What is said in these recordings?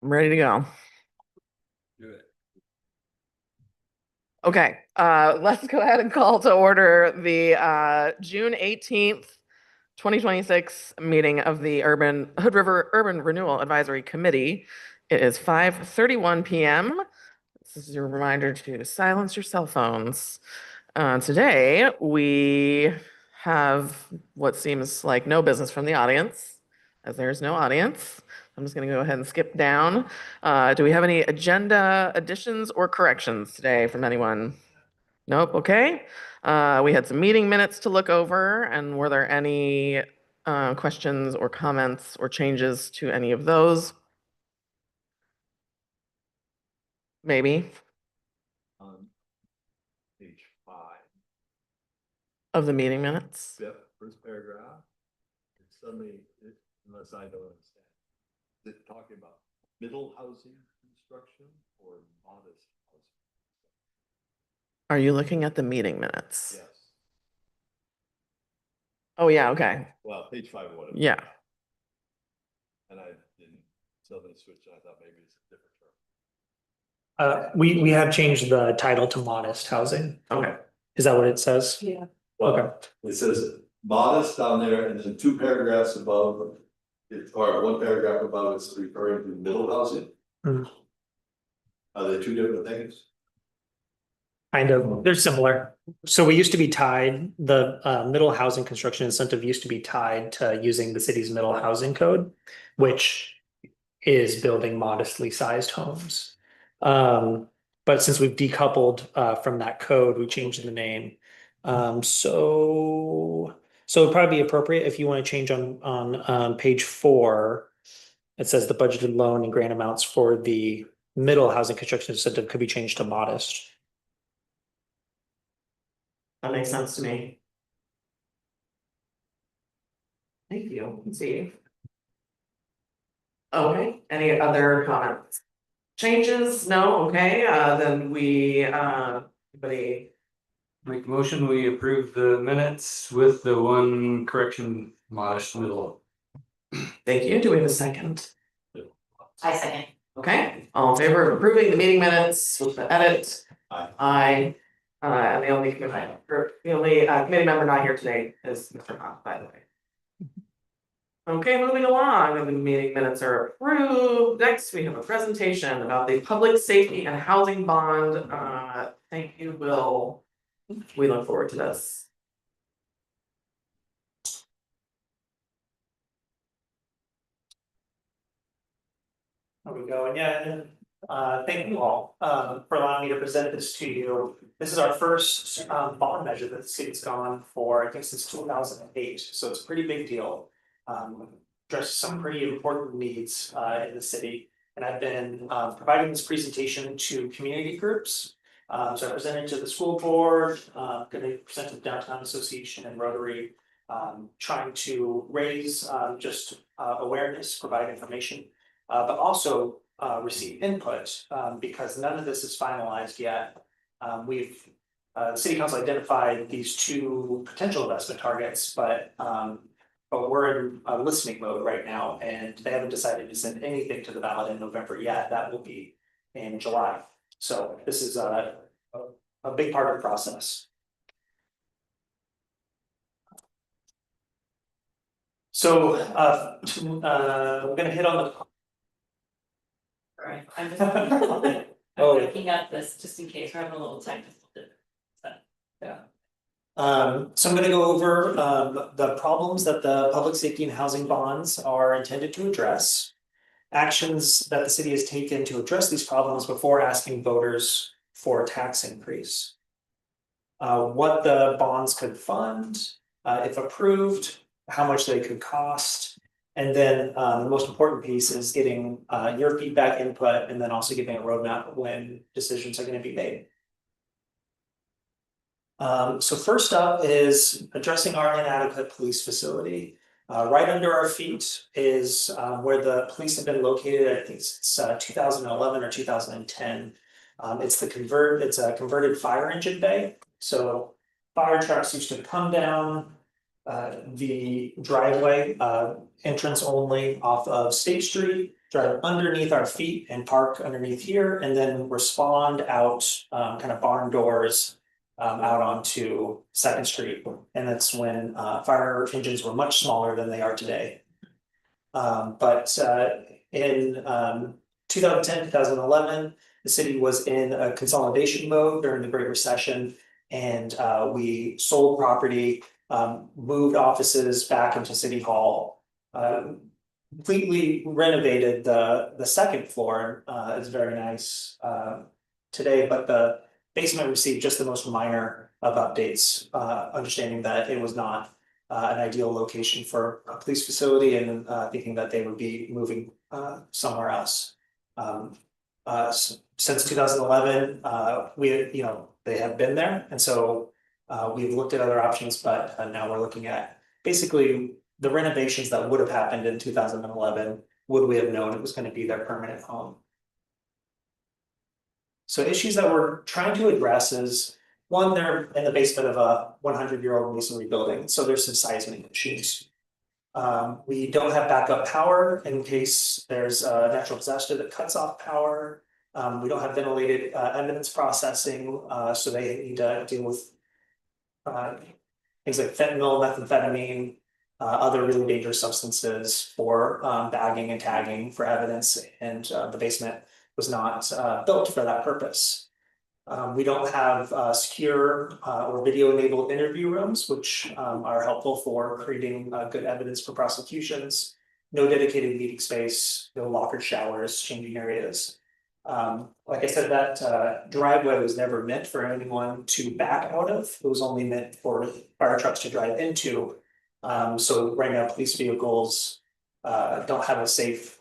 I'm ready to go. Do it. Okay, let's go ahead and call to order the June 18th, 2026 meeting of the Hood River Urban Renewal Advisory Committee. It is 5:31 p.m. This is your reminder to silence your cell phones. Today, we have what seems like no business from the audience, as there is no audience. I'm just going to go ahead and skip down. Do we have any agenda additions or corrections today from anyone? Nope, okay. We had some meeting minutes to look over, and were there any questions or comments or changes to any of those? Maybe. On page 5. Of the meeting minutes? Yep, first paragraph. It's suddenly, unless I don't understand, is it talking about middle housing construction or modest housing? Are you looking at the meeting minutes? Yes. Oh, yeah, okay. Well, page 5 or whatever. Yeah. And I didn't suddenly switch. I thought maybe it's a different term. We have changed the title to modest housing. Okay. Is that what it says? Yeah. Well, Okay. it says modest down there, and then 2 paragraphs above, or 1 paragraph above, it's referring to middle housing. Mhm. Are they 2 different things? Kind of, they're similar. So we used to be tied, the middle housing construction incentive used to be tied to using the city's middle housing code, which is building modestly sized homes. But since we've decoupled from that code, we changed the name. So it'd probably be appropriate if you want to change on page 4. It says the budgeted loan and grant amounts for the middle housing construction incentive could be changed to modest. That makes sense to me. Thank you. Let's see. Okay, any other comments? Changes? No, okay, then anybody, Make a motion, we approve the minutes with the 1 correction, modest middle. thank you. Do we have a second? I second. Okay, all in favor of approving the meeting minutes with the edit? Aye. Aye. And the only committee member not here today is Mr. Knopf, by the way. Okay, moving along, the meeting minutes are approved. Next, we have a presentation about the public safety and housing bond. Thank you, Will. We look forward to this. There we go. And yeah, thank you all for allowing me to present this to you. This is our first bond measure that the city's gone for, I think, since 2008. So it's a pretty big deal. Addresses some pretty important needs in the city. And I've been providing this presentation to community groups. So I presented to the school board, going to present to the Downtown Association and Rotary, trying to raise just awareness, provide information. But also receive input because none of this is finalized yet. The city council identified these 2 potential investment targets, but we're in a listening mode right now, and they haven't decided to send anything to the ballot in November yet. That will be in July. So this is a big part of the process. So we're going to hit on the. Alright, I'm Oh. looking at this just in case we're having a little technical difficulty. Yeah. So I'm going to go over the problems that the public safety and housing bonds are intended to address, actions that the city has taken to address these problems before asking voters for a tax increase, what the bonds could fund, if approved, how much they could cost, and then the most important piece is getting your feedback, input, and then also giving a roadmap of when decisions are going to be made. So first up is addressing our inadequate police facility. Right under our feet is where the police have been located. I think it's 2011 or 2010. It's a converted fire engine bay. So fire trucks used to come down the driveway, entrance only off of State Street, drive underneath our feet and park underneath here, and then respond out, kind of barn doors. Out onto Second Street, and that's when fire engines were much smaller than they are today. But in 2010, 2011, the city was in a consolidation mode during the Great Recession, and we sold property, moved offices back into City Hall, completely renovated the second floor. It's very nice today, but the basement received just the most minor of updates, understanding that it was not an ideal location for a police facility, and thinking that they would be moving somewhere else. Since 2011, they have been there, and so we've looked at other options, but now we're looking at basically the renovations that would have happened in 2011. Would we have known it was going to be their permanent home? So issues that we're trying to address is, one, they're in the basement of a 100-year-old masonry building, so there's some seismic issues. We don't have backup power in case there's a natural disaster that cuts off power. We don't have ventilated evidence processing, so they need to deal with things like fentanyl, methamphetamine, other really dangerous substances for bagging and tagging for evidence, and the basement was not built for that purpose. We don't have secure or video-enabled interview rooms, which are helpful for creating good evidence for prosecutions. No dedicated meeting space, no locker showers, changing areas. Like I said, that driveway was never meant for anyone to back out of. It was only meant for fire trucks to drive into. So right now, police vehicles don't have a safe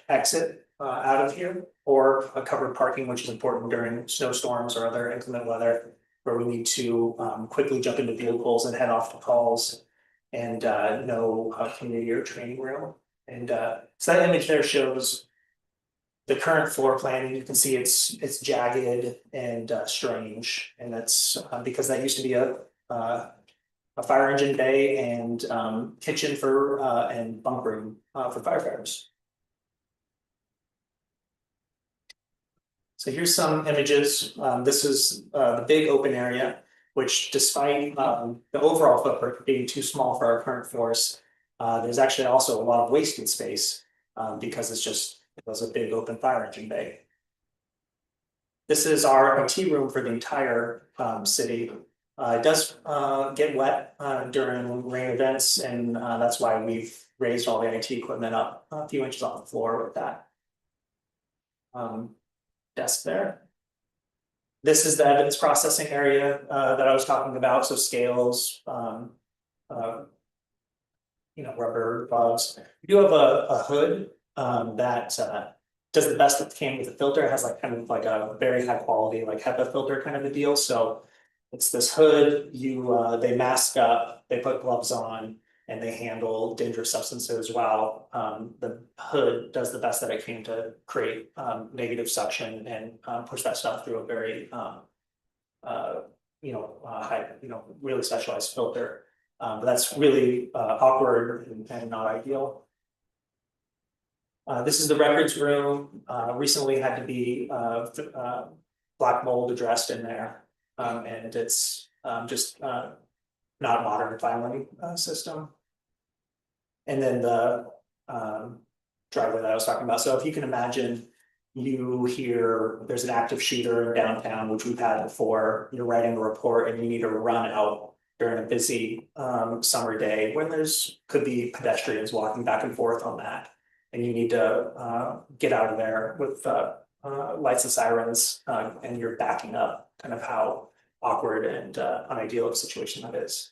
exit out of here, or a covered parking, which is important during snowstorms or other inclement weather, where we need to quickly jump into vehicles and head off to calls, and no community or training room. And so that image there shows the current floor plan, and you can see it's jagged and strange, and that's because that used to be a fire engine bay and kitchen for and bunk room for firefighters. So here's some images. This is the big open area, which, despite the overall footprint being too small for our current force, there's actually also a lot of wasted space because it was a big open fire engine bay. This is our IT room for the entire city. It does get wet during rain events, and that's why we've raised all the IT equipment up a few inches off the floor with that desk there. This is the evidence processing area that I was talking about. So scales, rubber gloves. We do have a hood that does the best it can with the filter. It has kind of a very high quality HEPA filter kind of a deal. So it's this hood. They mask up, they put gloves on, and they handle dangerous substances while the hood does the best that it can to create negative suction and push that stuff through a very high, really specialized filter. But that's really awkward and not ideal. This is the records room. Recently had to be black mold addressed in there, and it's just not a modern filing system. And then the driveway that I was talking about. So if you can imagine, you hear there's an active shooter in downtown, which we've had before. You're writing a report and you need to run out during a busy summer day when could be pedestrians walking back and forth on that, and you need to get out of there with lights and sirens, and you're backing up. Kind of how awkward and unideal of a situation that is.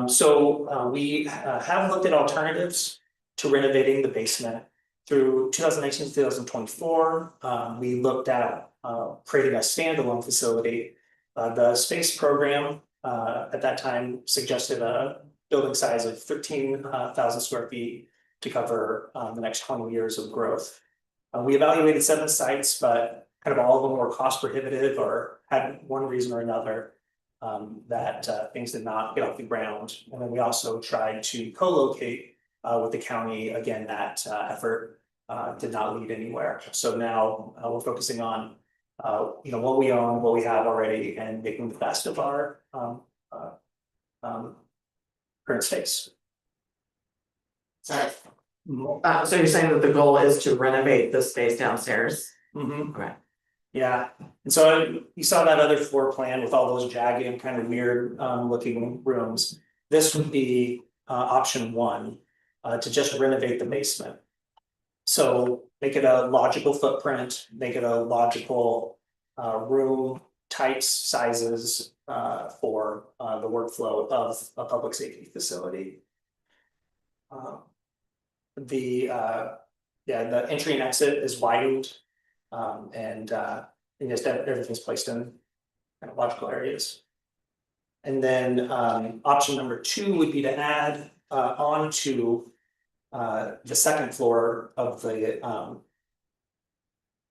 So we have looked at alternatives to renovating the basement. Through 2019 to 2024, we looked at creating a standalone facility. The space program at that time suggested a building size of 13,000 square feet to cover the next 20 years of growth. We evaluated 7 sites, but kind of all of them were cost prohibitive or had one reason or another that things did not get off the ground. And then we also tried to co-locate with the county. Again, that effort did not lead anywhere. So now we're focusing on what we own, what we have already, and making the best of our current space. Sorry. So you're saying that the goal is to renovate the space downstairs? Mm-hmm. Okay. Yeah, and so you saw that other floor plan with all those jagged and kind of weird looking rooms. This would be option one, to just renovate the basement. So make it a logical footprint, make it a logical room types, sizes for the workflow of a public safety facility. The entry and exit is widened. And just everything's placed in kind of logical areas. And then option number two would be to add onto the second floor of the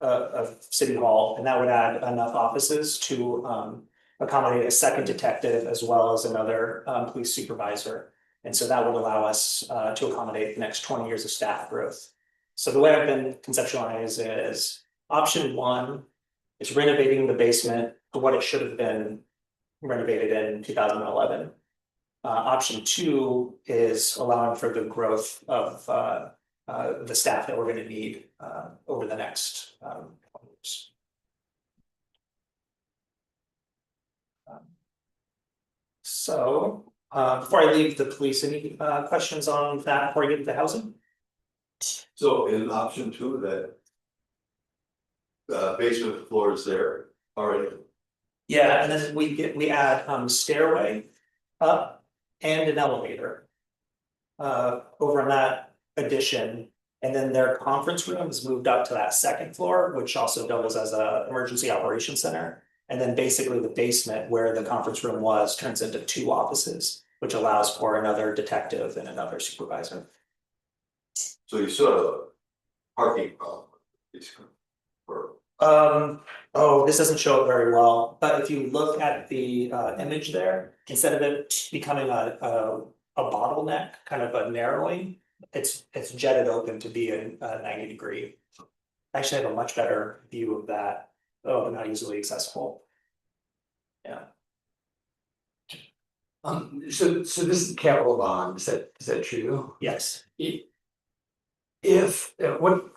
of City Hall, and that would add enough offices to accommodate a second detective as well as another police supervisor. And so that would allow us to accommodate the next 20 years of staff growth. So the way I've been conceptualized is option one is renovating the basement to what it should have been renovated in 2011. Option two is allowing for the growth of the staff that we're going to need over the next years. So before I leave the police, any questions on that before I get into housing? So in option two, that basement floor is there already. Yeah, and then we add stairway up and an elevator over in that addition. And then their conference room is moved up to that second floor, which also doubles as a emergency operations center. And then basically the basement where the conference room was turns into 2 offices, which allows for another detective and another supervisor. So you still have a parking problem, basically. Oh, this doesn't show it very well, but if you look at the image there, instead of it becoming a bottleneck, kind of a narrowing, it's jetted open to be a 90-degree. I actually have a much better view of that. Oh, not easily accessible. Yeah. So this is capital bond, is that true? Yes. If what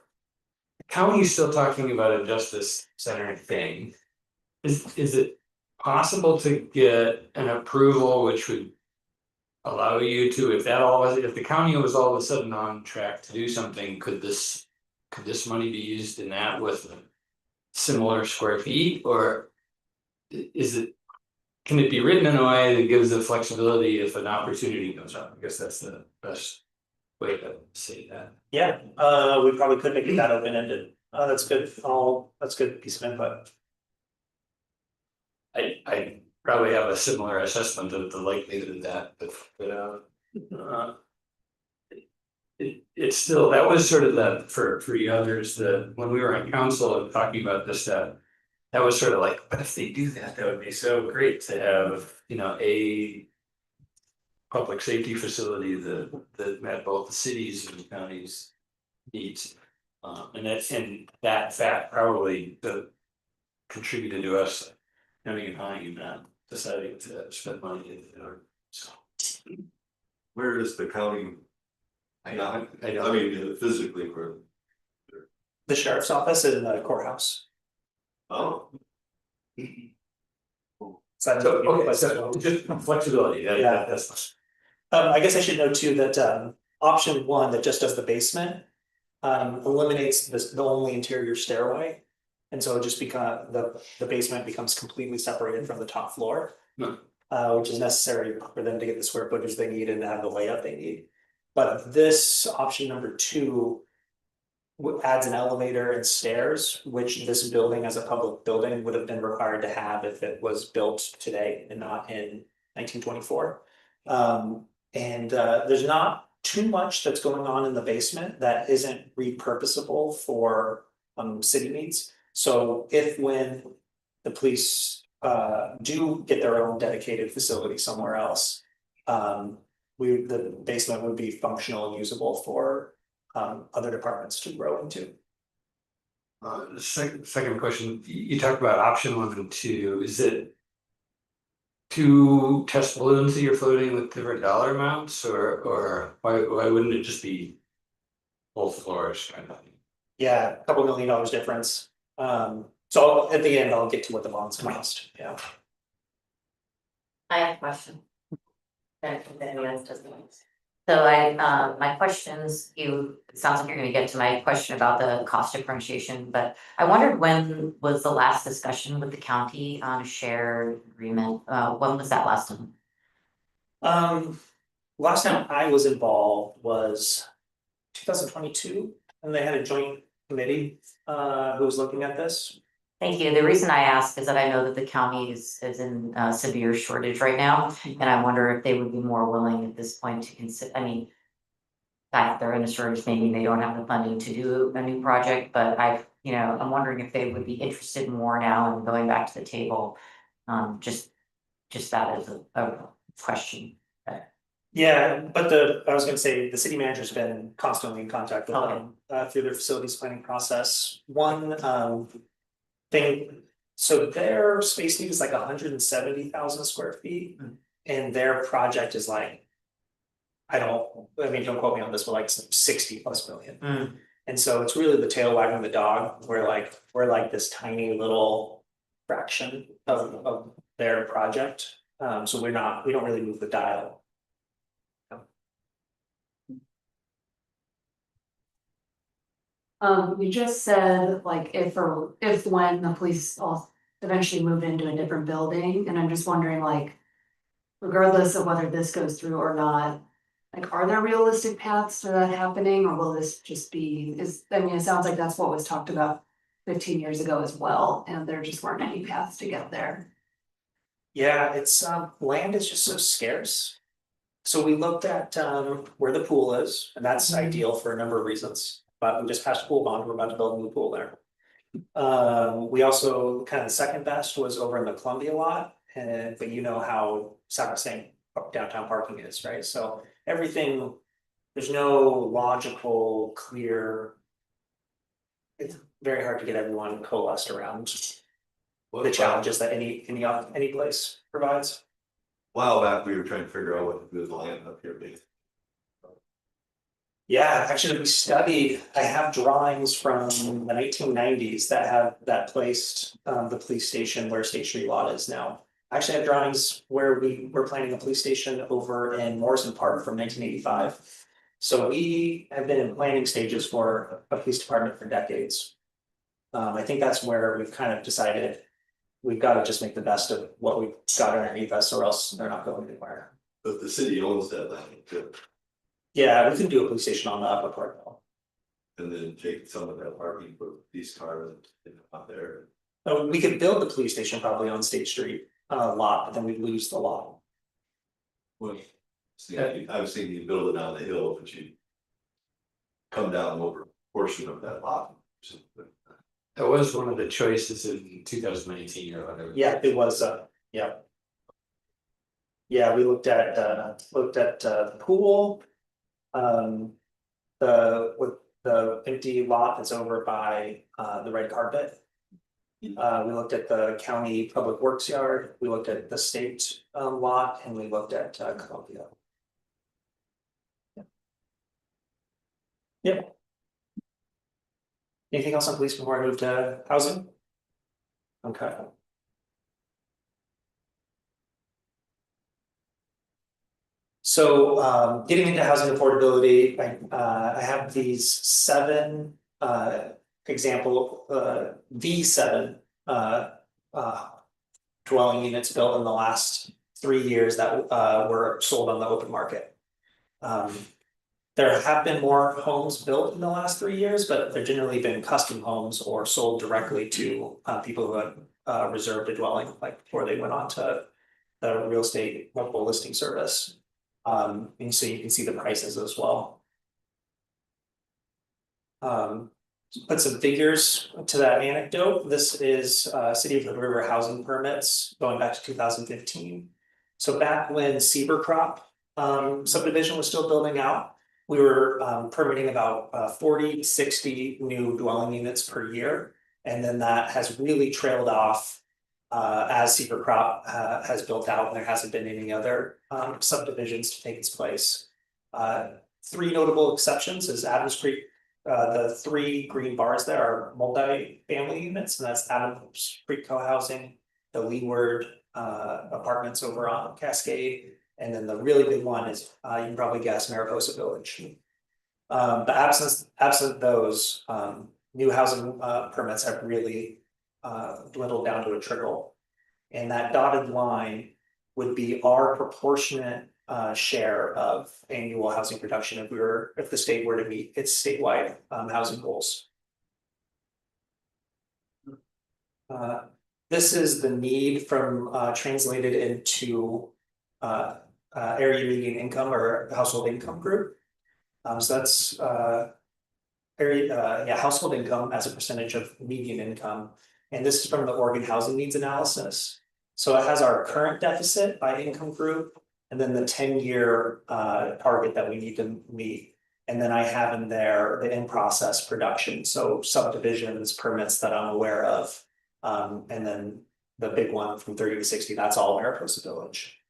county's still talking about a justice center thing, is it possible to get an approval which would allow you to, if the county was all of a sudden on track to do something, could this money be used in that with similar square feet, or can it be written in a way that gives the flexibility if an opportunity comes up? I guess that's the best way to say that. Yeah, we probably could make it that open-ended. That's good. That's good piece of input. I probably have a similar assessment of the likelihood of that, but it's still, that was sort of the, for you others, when we were on council and talking about this stuff, that was sort of like, but if they do that, that would be so great to have, a public safety facility that met both the cities and the counties' needs. And that fact probably contributed to us having a time deciding to spend money so. Where is the county? I don't. I mean, physically, where? The sheriff's office and the courthouse. Oh. So Okay, so just flexibility, Yeah. that's. I guess I should note too that option one that just does the basement eliminates the only interior stairway. And so it just the basement becomes completely separated from the top floor. Which is necessary for them to get the square footage they need and have the layout they need. But this option number two adds an elevator and stairs, which this building as a public building would have been required to have if it was built today and not in 1924. And there's not too much that's going on in the basement that isn't repurposable for city needs. So when the police do get their own dedicated facility somewhere else, the basement would be functional and usable for other departments to grow into. Second question, you talked about option 1 and 2, is it? 2 test balloons that you're floating with different dollar amounts, or why wouldn't it just be? Both floors kind of thing? Yeah, a couple $1 million difference. So at the end, I'll get to what the bonds cost, yeah. I have a question. If anyone else doesn't. So my questions, it sounds like you're gonna get to my question about the cost differentiation, but I wondered when was the last discussion with the county on a shared agreement? When was that last time? Last time I was involved was 2022, and they had a joint committee who was looking at this. Thank you. The reason I ask is that I know that the county is in severe shortage right now, and I wonder if they would be more willing at this point to consider, I mean. That they're in a shortage, maybe they don't have the funding to do a new project, but I'm wondering if they would be interested more now in going back to the table. Just that as a question. Yeah, but I was gonna say, the city manager's been constantly in contact with them through their facilities planning process. One thing, so their space need is like 170,000 square feet, and their project is like. Don't quote me on this, but like 60+ million. And so it's really the tail wagging the dog, we're like this tiny little fraction of their project. So we don't really move the dial. You just said like if when the police all eventually move into a different building, and I'm just wondering like. Regardless of whether this goes through or not, like are there realistic paths to that happening, or will this just be, it sounds like that's what was talked about 15 years ago as well, and there just weren't any paths to get there. Yeah, it's land is just so scarce. So we looked at where the pool is, and that's ideal for a number of reasons, but we just passed a pool bond, we're about to build a new pool there. We also kind of second best was over in the Columbia lot, but you know how Sacrosanct downtown parking is, right? So everything, there's no logical, clear. It's very hard to get everyone coalesced around the challenges that any place provides. A while back, we were trying to figure out what to do with the land up here, basically. Yeah, actually, I have drawings from the 1990s that placed the police station where State Street lot is now. I actually have drawings where we were planning a police station over in Morrison Park from 1985. So we have been in planning stages for a police department for decades. I think that's where we've kind of decided we've got to just make the best of what we've got underneath us, or else they're not going anywhere. But the city owns that land too. Yeah, we could do a police station on the upper part though. And then take some of that parking for these cars out there. We could build the police station probably on State Street lot, but then we'd lose the lot. Well, see, I was thinking you build it on the hill, but you come down over a portion of that lot. That was one of the choices in 2019 or whatever. Yeah, it was, yeah. Yeah, we looked at the pool. With the empty lot that's over by the red carpet. We looked at the county public works yard, we looked at the state lot, and we looked at Columbia. Yep. Anything else on police before I move to housing? Okay. So getting into housing affordability, I have these 7 example V7 dwelling units built in the last 3 years that were sold on the open market. There have been more homes built in the last 3 years, but they've generally been custom homes or sold directly to people who had reserved a dwelling, like before they went on to the real estate multiple listing service. And so you can see the prices as well. Put some figures to that anecdote. This is City of Hood River housing permits going back to 2015. So back when Seaver Crop subdivision was still building out. We were permitting about 40 to 60 new dwelling units per year. And then that has really trailed off as Cedar Crop has built out, and there hasn't been any other subdivisions to take its place. Three notable exceptions is Adams Creek. The three green bars there are multi-family units, and that's Adams Creek Co-housing, the Leeward apartments over on Cascade, and then the really big one is you can probably guess Mariposa Village. The absent those new housing permits have really dwindled down to a trickle. And that dotted line would be our proportionate share of annual housing production if the state were to meet its statewide housing goals. This is the need from translated into area median income or household income group. So that's household income as a percentage of median income. And this is from the Oregon Housing Needs Analysis. So it has our current deficit by income group, and then the 10-year target that we need to meet. And then I have in there the in-process production, so subdivisions, permits that I'm aware of. And then the big one from 30 to 60, that's all Mariposa Village.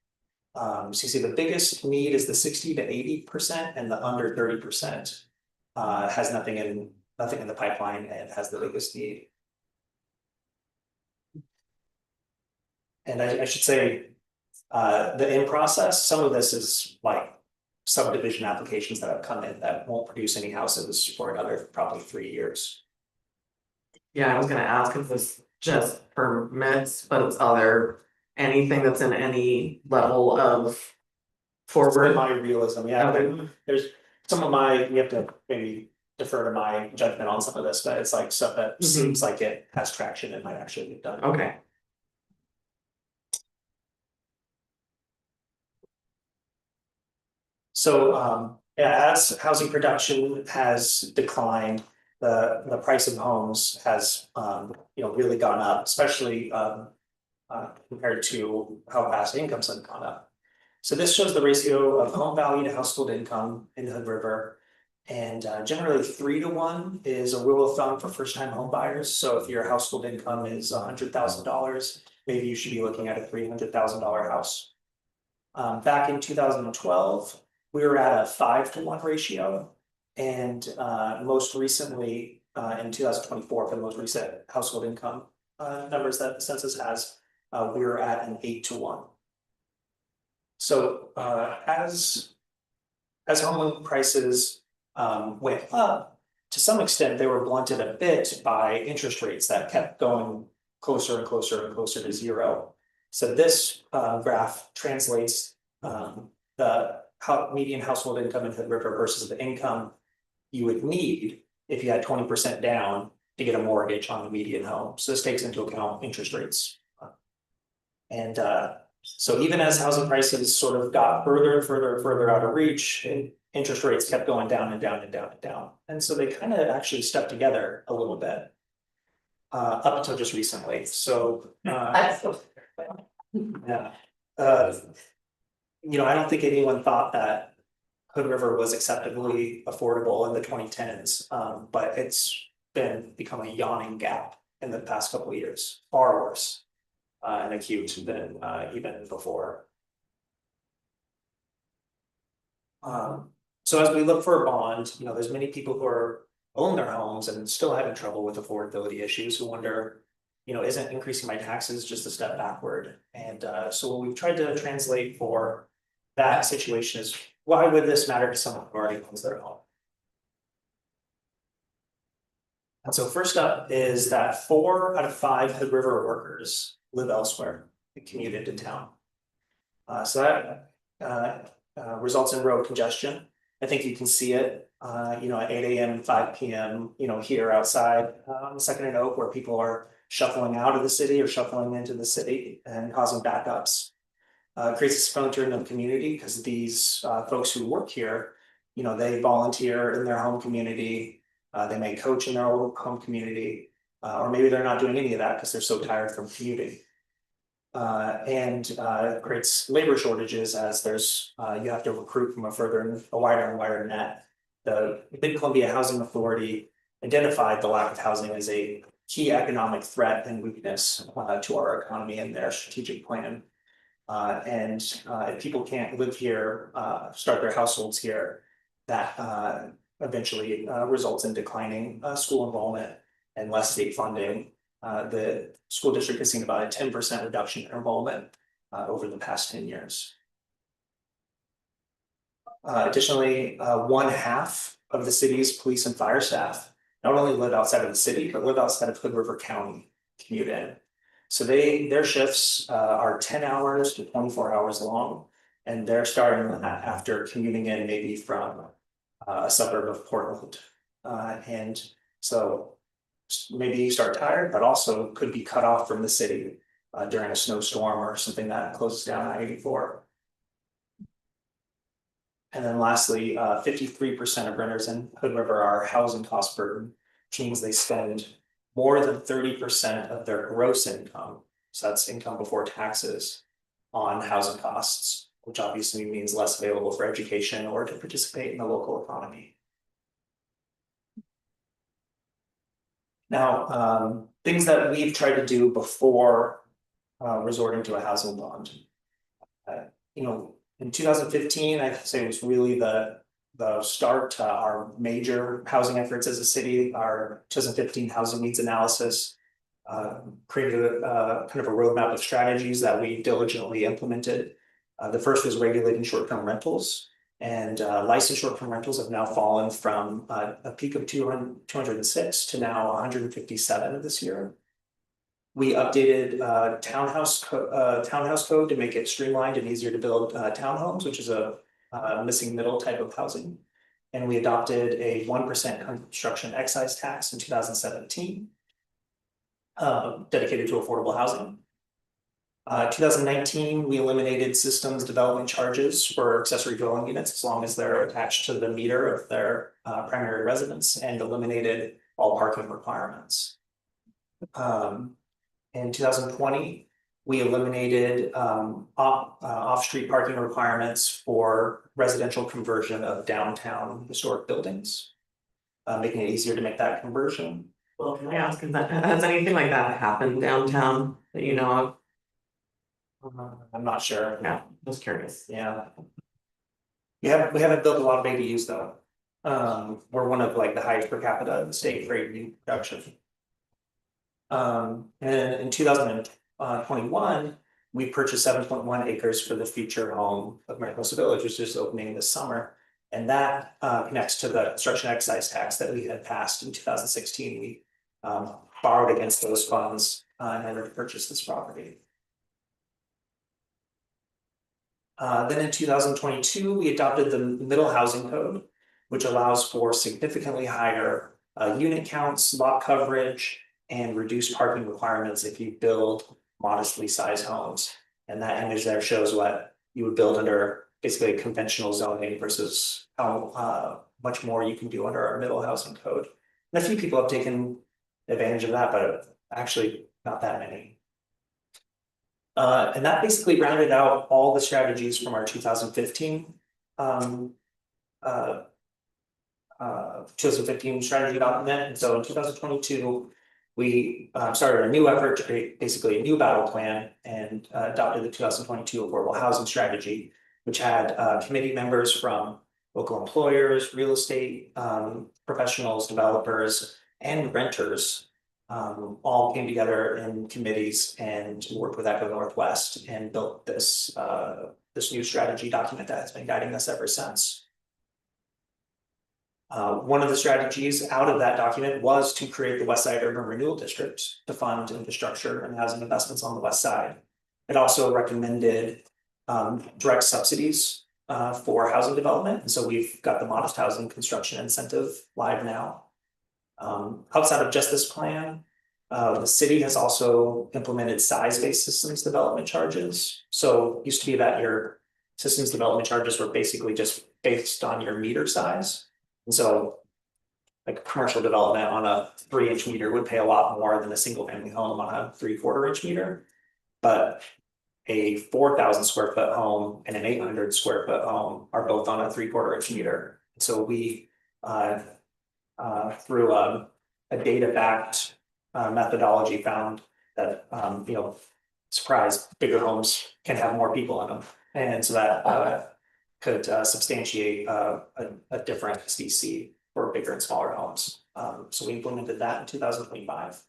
So you see the biggest need is the 60 to 80%, and the under 30% has nothing in the pipeline and has the biggest need. And I should say, the in process, some of this is like subdivision applications that have come in that won't produce any houses for another probably 3 years. Yeah, I was gonna ask if this just permits, but it's anything that's in any level of For forward. my realism, yeah, Okay. there's some of you have to maybe defer to my judgment on some of this, but it's like stuff that seems like it has traction and might actually be done. Okay. So as housing production has declined, the price of homes has really gone up, especially compared to how fast incomes have gone up. So this shows the ratio of home value to household income in Hood River. And generally 3 to 1 is a rule of thumb for first-time home buyers. So if your household income is $100,000, maybe you should be looking at a $300,000 house. Back in 2012, we were at a 5 to 1 ratio. And most recently, in 2024, for the most recent household income numbers that the census has, we were at an 8 to 1. So as home prices went up, to some extent, they were blunted a bit by interest rates that kept going closer and closer and closer to zero. So this graph translates the median household income in Hood River versus the income you would need if you had 20% down to get a mortgage on the median home. So this takes into account interest rates. And so even as housing prices sort of got further and further and further out of reach, interest rates kept going down and down and down and down. And so they kind of actually stuck together a little bit up until just recently. So yeah. I don't think anyone thought that Hood River was acceptably affordable in the 2010s, but it's become a yawning gap in the past couple of years, far worse and acute than even before. So as we look for a bond, there's many people who own their homes and still having trouble with affordability issues who wonder, isn't increasing my taxes just a step backward? And so what we've tried to translate for that situation is, why would this matter to someone who already owns their home? And so first up is that 4 out of 5 Hood River workers live elsewhere and commute into town. So that results in road congestion. I think you can see it, at 8 a.m. and 5 p.m., here outside on Second and Oak, where people are shuffling out of the city or shuffling into the city and causing backups. Creates a splinter in the community because these folks who work here, they volunteer in their home community. They may coach in their old home community, or maybe they're not doing any of that because they're so tired from commuting. And creates labor shortages as there's, you have to recruit from a wider and wider net. The Mid-Columbia Housing Authority identified the lack of housing as a key economic threat and weakness to our economy in their strategic plan. And if people can't live here, start their households here, that eventually results in declining school enrollment and less state funding. The school district has seen about a 10% reduction in enrollment over the past 10 years. Additionally, 1/2 of the city's police and fire staff not only live outside of the city, but live outside of Hood River County, commute in. So their shifts are 10 hours to 24 hours long, and they're starting that after commuting in maybe from a suburb of Portland. And so maybe you start tired, but also could be cut off from the city during a snowstorm or something that closes down I-84. And then lastly, 53% of renters in Hood River are housing cost burden, which means they spend more than 30% of their gross income, so that's income before taxes, on housing costs, which obviously means less available for education or to participate in the local economy. Now, things that we've tried to do before resorting to a housing bond. In 2015, I'd say it was really the start to our major housing efforts as a city. Our 2015 housing needs analysis created kind of a roadmap of strategies that we diligently implemented. The first was regulating short-term rentals, and licensed short-term rentals have now fallen from a peak of 206 to now 157 this year. We updated townhouse code to make it streamlined and easier to build townhomes, which is a missing middle type of housing. And we adopted a 1% construction excise tax in 2017, dedicated to affordable housing. 2019, we eliminated systems development charges for accessory dwelling units as long as they're attached to the meter of their primary residence, and eliminated all parking requirements. In 2020, we eliminated off-street parking requirements for residential conversion of downtown historic buildings, making it easier to make that conversion. Well, can I ask, has anything like that happened downtown that you know of? I'm not sure. Yeah, just curious. Yeah. We haven't built a lot of ADUs though. We're one of like the highest per capita in the state for ADU production. And in 2021, we purchased 7.1 acres for the future home of Mariposa Village, which is opening this summer. And that connects to the construction excise tax that we had passed in 2016. We borrowed against those funds in order to purchase this property. Then in 2022, we adopted the Middle Housing Code, which allows for significantly higher unit counts, lot coverage, and reduced parking requirements if you build modestly sized homes. And that image there shows what you would build under basically a conventional zoning versus how much more you can do under our Middle Housing Code. And a few people have taken advantage of that, but actually not that many. And that basically rounded out all the strategies from our 2015 strategy document. And so in 2022, we started a new effort to create basically a new battle plan and adopted the 2022 affordable housing strategy, which had committee members from local employers, real estate professionals, developers, and renters. All came together in committees and worked with Echo Northwest and built this new strategy document that has been guiding us ever since. One of the strategies out of that document was to create the West Side Urban Renewal District to fund infrastructure and housing investments on the west side. It also recommended direct subsidies for housing development. And so we've got the modest housing construction incentive live now. Outside of just this plan, the city has also implemented size-based systems development charges. So it used to be that your systems development charges were basically just based on your meter size. And so like commercial development on a 3-inch meter would pay a lot more than a single family home on a 3/4 inch meter. But a 4,000 square foot home and an 800 square foot home are both on a 3/4 inch meter. So we, through a data backed methodology found that, surprise, bigger homes can have more people in them. And so that could substantiate a different SDC for bigger and smaller homes. So we implemented that in 2025.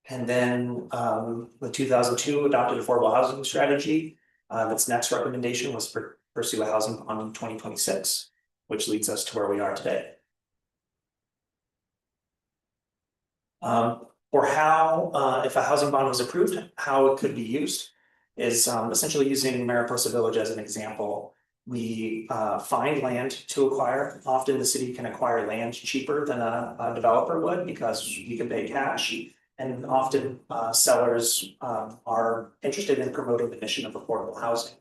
And then the 2002 adopted affordable housing strategy. Its next recommendation was pursue a housing bond in 2026, which leads us to where we are today. Or how, if a housing bond was approved, how it could be used is essentially using Mariposa Village as an example. We find land to acquire. Often the city can acquire land cheaper than a developer would because we can pay cash. And often sellers are interested in promoting the mission of affordable housing.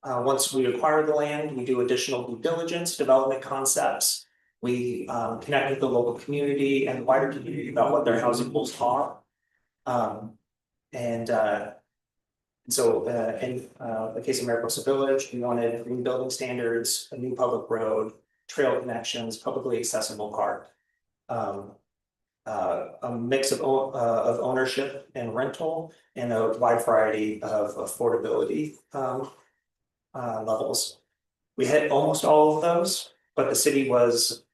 Once we acquire the land, we do additional due diligence, development concepts. We connect with the local community and wider community about what their housing goals are. So in the case of Mariposa Village, we wanted green building standards, a new public road, trail connections, publicly accessible park. A mix of ownership and rental, and a wide variety of affordability levels. We hit almost all of those, but the city was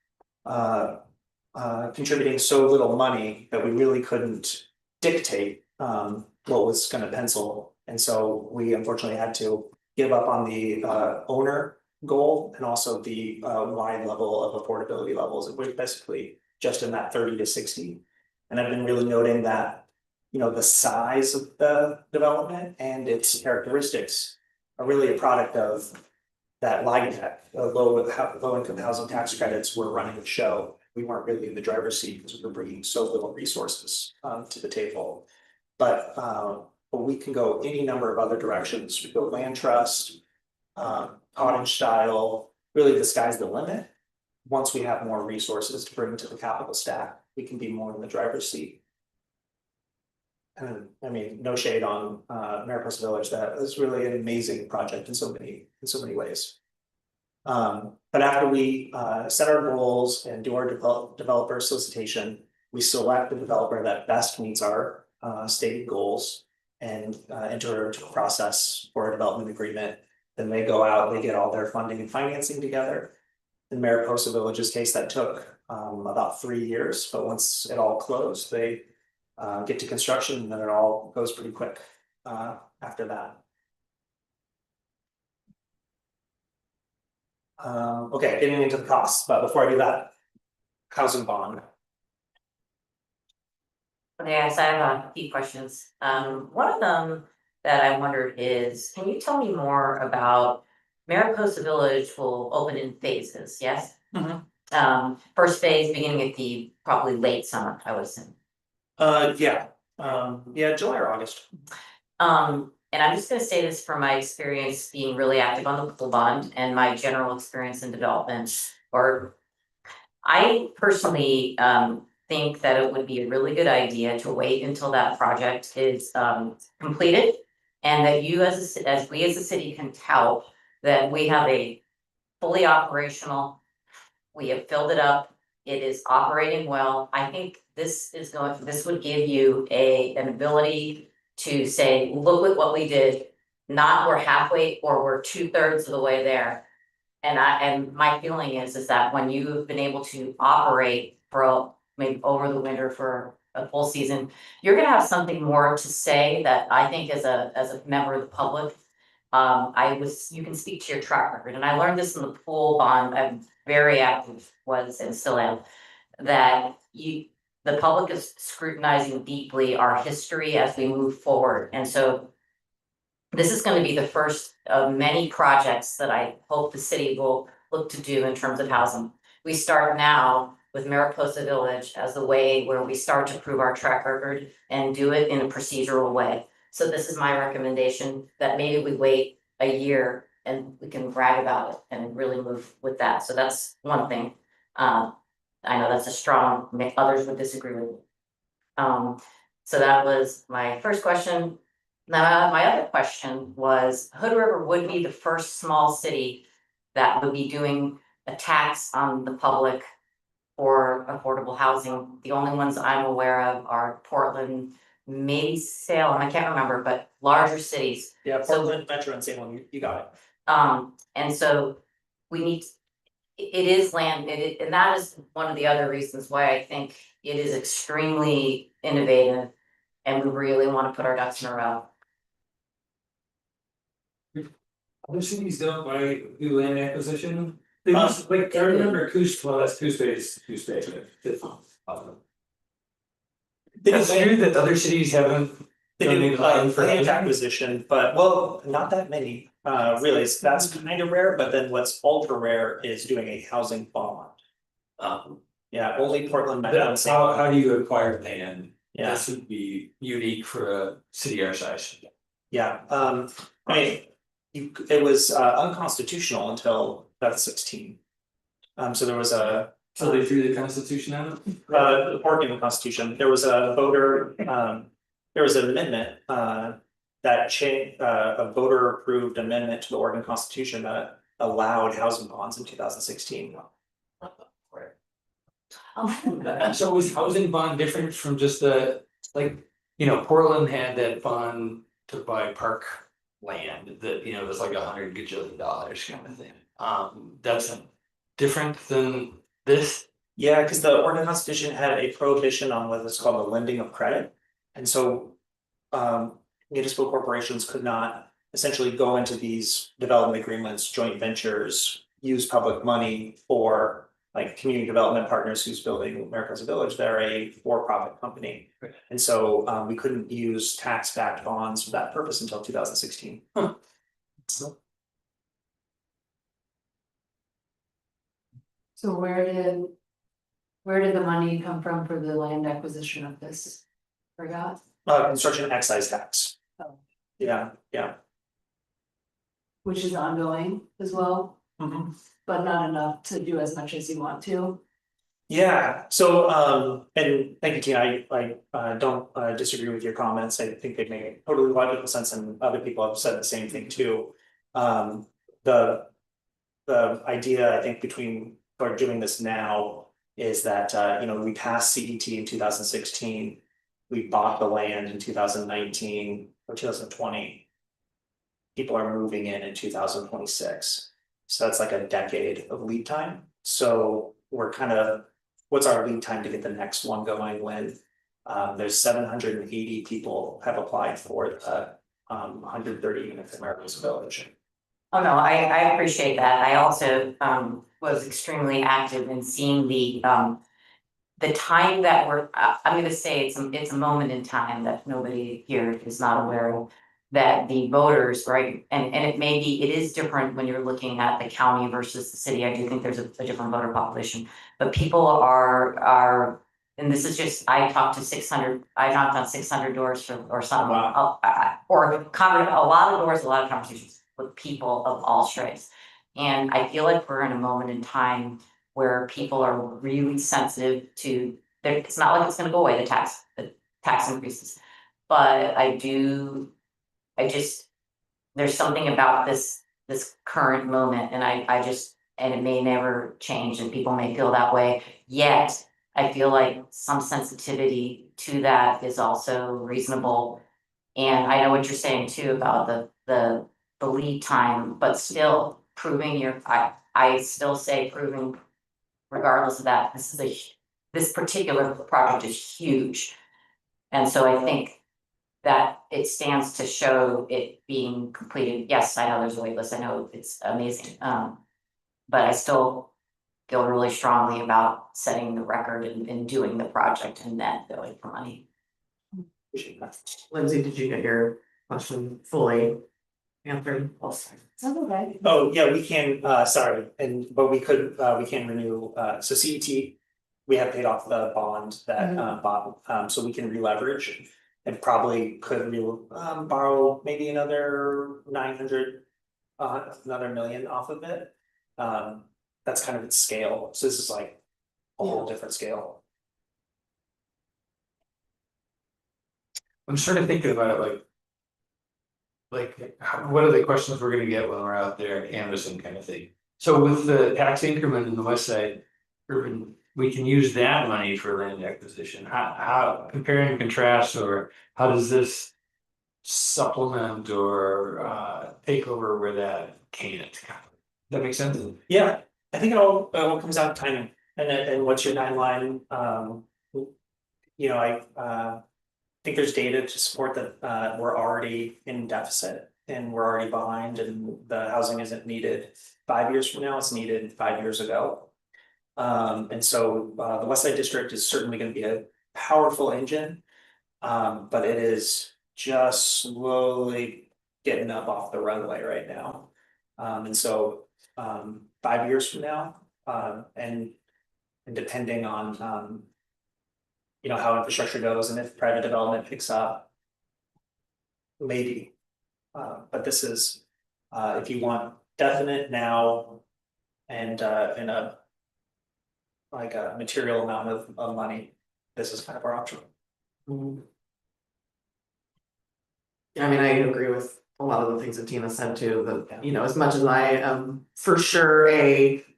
contributing so little money that we really couldn't dictate what was going to pencil. And so we unfortunately had to give up on the owner goal and also the wide level of affordability levels. It was basically just in that 30 to 60. And I've been really noting that, the size of the development and its characteristics are really a product of that LIHTC, low income housing tax credits were running the show. We weren't really in the driver's seat because we were bringing so little resources to the table. But we can go any number of other directions. We go land trust, cottage style, really the sky's the limit. Once we have more resources to bring to the capital stack, we can be more in the driver's seat. And I mean, no shade on Mariposa Village, that is really an amazing project in so many ways. But after we set our goals and do our developer solicitation, we select the developer that best meets our stated goals and enter into a process for a development agreement. Then they go out, they get all their funding and financing together. In Mariposa Village's case, that took about 3 years, but once it all closed, they get to construction and then it all goes pretty quick after that. Okay, getting into the costs, but before I do that, housing bond. Okay, so I have a few questions. One of them that I wondered is, can you tell me more about Mariposa Village will open in phases, yes? First phase beginning at the probably late summer, I would assume. Yeah, July or August. And I'm just gonna say this from my experience being really active on the pool bond and my general experience in development. Or I personally think that it would be a really good idea to wait until that project is completed. And that you as we as a city can tout that we have a fully operational, we have filled it up, it is operating well. I think this would give you an ability to say, look at what we did, not we're halfway or we're 2/3 of the way there. And my feeling is that when you've been able to operate for maybe over the winter for a full season, you're gonna have something more to say that I think as a member of the public. You can speak to your track record, and I learned this in the pool bond, I'm very active was and still am. That the public is scrutinizing deeply our history as we move forward, and so. This is gonna be the first of many projects that I hope the city will look to do in terms of housing. We start now with Mariposa Village as the way where we start to prove our track record and do it in a procedural way. So this is my recommendation, that maybe we wait a year and we can brag about it and really move with that. So that's one thing. I know that's a strong, others would disagree with me. So that was my first question. Now, my other question was, Hood River would be the first small city that would be doing a tax on the public for affordable housing. The only ones I'm aware of are Portland, maybe Salem, I can't remember, but larger cities. Yeah, So- Portland, Metro and Salem, you got it. And so we need, it is land, and that is one of the other reasons why I think it is extremely innovative. And we really wanna put our ducks in a row. Other cities don't do land acquisition. They must, like, I remember Coos, well, that's Coos Bay, Coos Bay. It's true that other cities haven't. They do donated land for land housing. acquisition, but well, not that many, really, that's kind of rare, but then what's ultra rare is doing a housing bond. Yeah, only Portland, Metro and That's Salem, how do you acquire land? yeah, This would be unique for a city our size. yeah, I mean. It was unconstitutional until 2016. So there was a So they threw the constitution out? Oregon Constitution, there was a voter, there was an amendment, that changed, a voter approved amendment to the Oregon Constitution that allowed housing bonds in 2016. So was housing bond different from just the, like, Portland had that bond to buy park land that, was like $100 gajillion kind of thing. That's different than this. Yeah, because the Oregon Constitution had a prohibition on what is called the lending of credit. And so municipal corporations could not essentially go into these development agreements, joint ventures, use public money for like community development partners who's building America's Village. They're a for-profit company. Right. And so we couldn't use tax-backed bonds for that purpose until 2016. So where did the money come from for the land acquisition of this? Forgot. Construction excise tax. Oh. Yeah, yeah. Which is ongoing as well, Mhm. but not enough to do as much as you want to. Yeah, so and thank you, Tina, I don't disagree with your comments, I think they make totally logical sense and other people have said the same thing too. The idea, I think, between for doing this now is that we passed CET in 2016. We bought the land in 2019 or 2020. People are moving in 2026. So that's like a decade of lead time. So we're kind of, what's our lead time to get the next one going when there's 780 people have applied for the 130 units in America's Village. Oh, no, I appreciate that. I also was extremely active in seeing the time that I'm gonna say it's a moment in time that nobody here is not aware of. That the voters, right, and it is different when you're looking at the county versus the city. I do think there's a different voter population, but people are. And this is just, I knocked on 600 doors or something, Wow. or a lot of doors, a lot of conversations with people of all stripes. And I feel like we're in a moment in time where people are really sensitive to, it's not like it's gonna go away, the tax increases. But there's something about this current moment and and it may never change and people may feel that way, yet I feel like some sensitivity to that is also reasonable. And I know what you're saying too about the lead time, but still proving I still say proving regardless of that, this particular project is huge. And so I think that it stands to show it being completed. Yes, I know there's a wait list, I know it's amazing, but I still feel really strongly about setting the record and doing the project and then going for money. Lindsay, did you get your question fully answered? That's okay. Oh, yeah, we can, sorry, but we can renew, so CET, we have paid off the bond that bought, so we can re-leverage. And probably could borrow maybe another 900, another million off of it. That's kind of its scale, so this is like a whole different scale. I'm sort of thinking about it what are the questions we're gonna get when we're out there canvassing kind of thing? So with the tax increment in the west side urban, we can use that money for land acquisition. How compare and contrast, or how does this supplement or take over where that can't? That makes sense? Yeah, I think it all comes down to timing and what's your timeline, you know, I think there's data to support that, we're already in deficit and we're already behind and the housing isn't needed 5 years from now, it's needed 5 years ago. And so, the West Side District is certainly gonna be a powerful engine. But it is just slowly getting up off the runway right now. And so, 5 years from now, and depending on, you know, how infrastructure goes and if private development picks up. Maybe, but this is, if you want definite now. And in a. Like a material amount of money, this is kind of our option. Mhm. Yeah, I mean, I agree with a lot of the things that Tina said too, that, you know, as much as I am for sure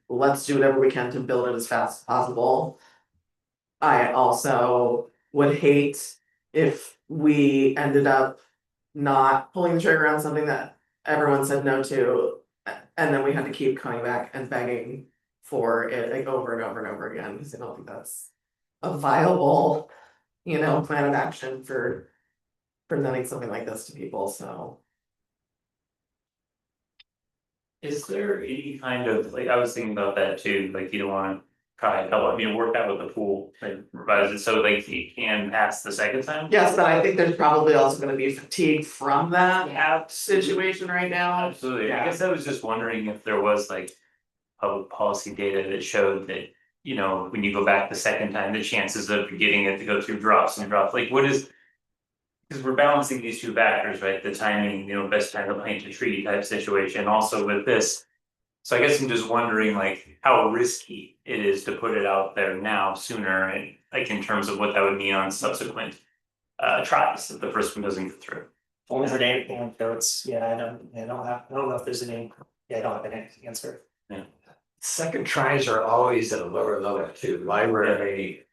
let's do whatever we can to build it as fast as possible. I also would hate if we ended up not pulling the trigger on something that everyone said no to. And then we had to keep coming back and begging for it like over and over and over again, because I don't think that's a viable, you know, plan of action for presenting something like this to people, so. Is there any kind of, like, I was thinking about that too, like, you don't wanna try and help, I mean, work out with the pool, like, revise it, so like, he can pass the second time? Yes, but I think there's probably also gonna be fatigue from that Yeah. situation right now. Absolutely, Yeah. I guess I was just wondering if there was like. Public policy data that showed that, you know, when you go back the second time, the chances of getting it to go through drops and drops, like, what is? Cause we're balancing these two factors, right, the timing, you know, best time to plant a tree type situation, also with this. So I guess I'm just wondering like how risky it is to put it out there now sooner, and like in terms of what that would mean on subsequent. Tries if the first one doesn't go through. Only for data anecdotes, yeah, I don't know if there's any, yeah, I don't have an answer. Second tries are always at a lower level too. Library,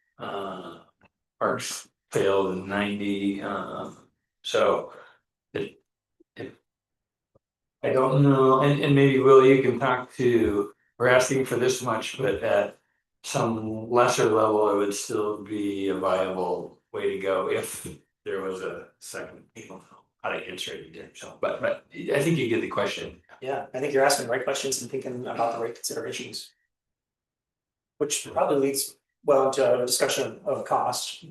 parks failed in 90, so. I don't know, and maybe Will, you can talk to, we're asking for this much, but at some lesser level, it would still be a viable way to go if there was a second, I don't know how to answer it either, so, but I think you get the question. Yeah, I think you're asking the right questions and thinking about the right considerations. Which probably leads well into a discussion of cost.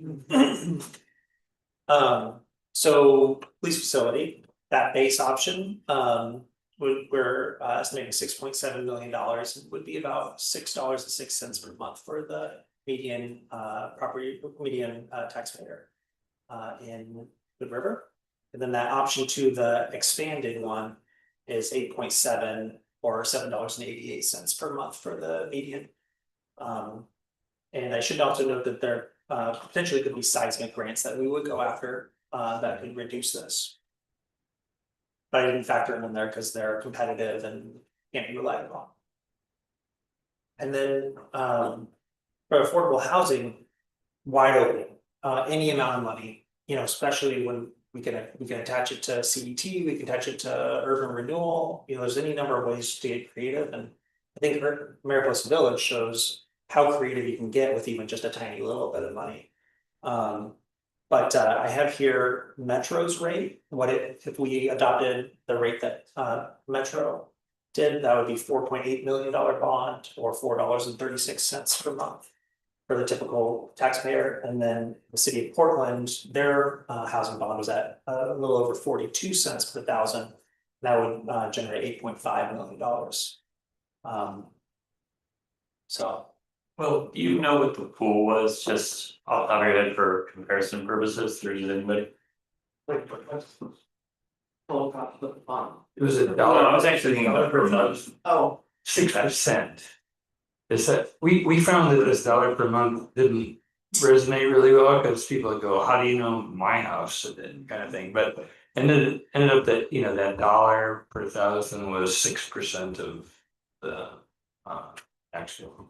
So police facility, that base option, we're estimating $6.7 million, would be about $6.06 per month for the median taxpayer. In Hood River, and then that option to the expanded one is 8.7 or $7.88 per month for the median. And I should also note that there potentially could be seismic grants that we would go after that could reduce this. But I didn't factor them in there because they're competitive and can't be relied upon. And then for affordable housing, wide open, any amount of money, you know, especially when we can attach it to CET, we can attach it to urban renewal, you know, there's any number of ways to get creative, and I think Mariposa Village shows how creative you can get with even just a tiny little bit of money. But I have here Metro's rate, if we adopted the rate that Metro did, that would be $4.8 million bond or $4.36 per month for the typical taxpayer. And then the city of Portland, their housing bond was at a little over 42 cents per thousand. That would generate $8.5 million. So. Well, do you know what the pool was, just off the top of your head for comparison purposes, or does anybody? Full cost of the bond. It was No, I was actually thinking about per month. Oh, 6%. Is that we found that this dollar per month didn't resonate really well, because people go, how do you know my house, and kind of thing, but. And then it ended up that, you know, that dollar per thousand was 6% of the actual.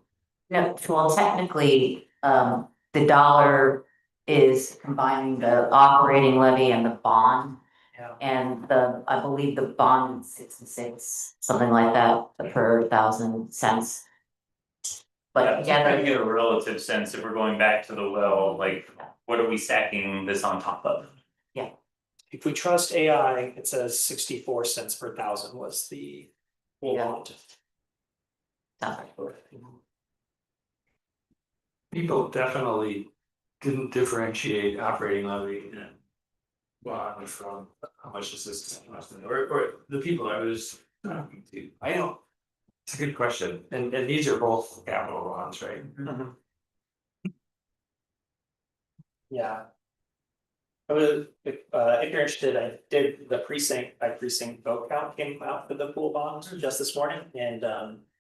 No, well, technically, the dollar is combining the operating levy and the bond. Yeah. And I believe the bond is 66, something like that, per 1,000 cents. But Yeah, just trying to together, get a relative sense if we're going back to the well, like, what are we stacking this on top of? If we trust AI, it says 64 cents per thousand was the full Yeah. bond. sounds like People definitely didn't differentiate operating levy and bond from how much is this, or the people I was talking to, I don't. It's a good question, and these are both capital bonds, right? Yeah. I would, if you're interested, I did the precinct by precinct vote count came out for the pool bond just this morning, and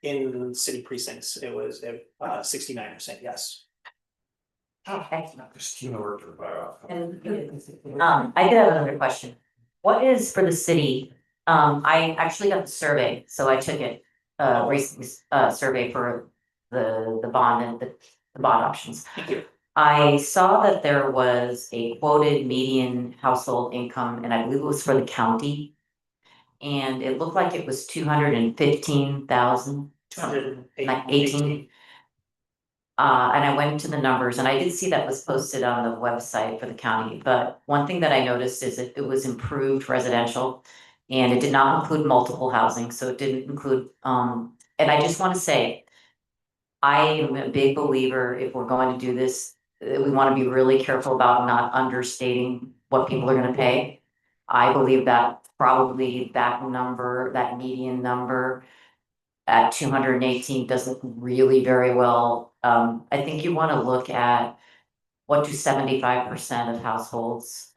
in city precincts, it was 69% yes. okay. Christina worked for Bar. And, I did have another question. What is for the city? I actually got the survey, so I took it, recently, survey for the bond and the bond options. Thank you. I saw that there was a quoted median household income, and I believe it was for the county. And it looked like it was 215,000. 218. And I went into the numbers, and I did see that was posted on the website for the county, but one thing that I noticed is that it was improved residential. And it did not include multiple housing, so it didn't include, and I just wanna say. I am a big believer, if we're going to do this, we wanna be really careful about not understating what people are gonna pay. I believe that probably that number, that median number at 218 doesn't really very well. I think you wanna look at what do 75% of households